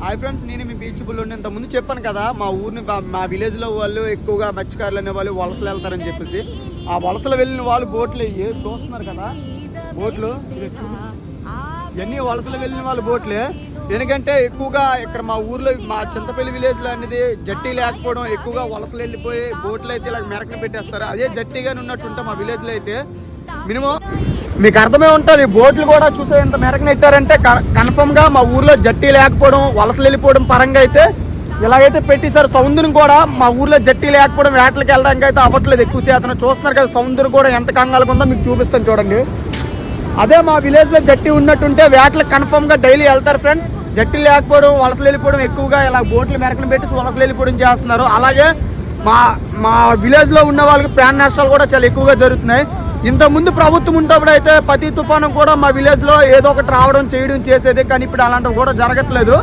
Hi friends, నేను మీ beach bull ఇంత ముందు చెప్పాను కదా, మా ఊరిని మా విలేజ్లో వాళ్ళు ఎక్కువగా మత్స్యకారులు అనే వాళ్ళు వలసలు వెళ్తారని చెప్పేసి. ఆ వలసలు వెళ్ళిన వాళ్ళు బోట్లు అయ్యి చూస్తున్నారు కదా, బోట్లు ఇవన్నీ వలసలు వెళ్ళిన వాళ్ళ బోట్లే. ఎందుకంటే ఎక్కువగా ఇక్కడ మా ఊర్లో మా చింతపల్లి విలేజ్లో అనేది జట్టి లేకపోవడం, ఎక్కువగా వలసలు వెళ్ళిపోయి బోట్లు అయితే ఇలా మెరకన పెట్టేస్తారు. అదే జట్టిగానే ఉన్నట్టుంటే మా విలేజ్లో అయితే మినిమం మీకు అర్థమే ఉంటుంది. బోట్లు కూడా చూసే ఇంత మెరకనెట్టారంటే కన్ఫర్మ్ గా మా ఊర్లో జట్టి లేకపోవడం, వలసలు వెళ్ళిపోవడం పరంగా అయితే ఇలాగైతే పెట్టేశారు. సౌందర్యం కూడా మా ఊర్లో జట్టి లేకపోవడం వేటలకు వెళ్ళడానికి అయితే అవ్వట్లేదు. ఎక్కువ శాతం చూస్తున్నారు కదా, సౌందర్యం కూడా ఎంత కంగాలుగా ఉందో మీకు చూపిస్తాను చూడండి. అదే మా విలేజ్ లో జట్టి ఉన్నట్టుంటే వేటలకు కన్ఫర్మ్ గా డైలీ వెళ్తారు ఫ్రెండ్స్. జట్టి లేకపోవడం, వలసలు వెళ్ళిపోవడం, ఎక్కువగా ఇలా బోట్లు మెరకన పెట్టి వలసలు వెళ్ళిపోవడం చేస్తున్నారు. అలాగే మా విలేజ్ లో ఉన్న వాళ్ళకి ప్రాణ నష్టాలు కూడా చాలా ఎక్కువగా జరుగుతున్నాయి. ఇంతకుముందు ప్రభుత్వం ఉన్నప్పుడు అయితే ప్రతి తుఫాను కూడా మా విలేజ్ లో ఏదో ఒకటి రావడం చేయడం చేసేది, కానీ ఇప్పుడు అలాంటివి కూడా జరగట్లేదు.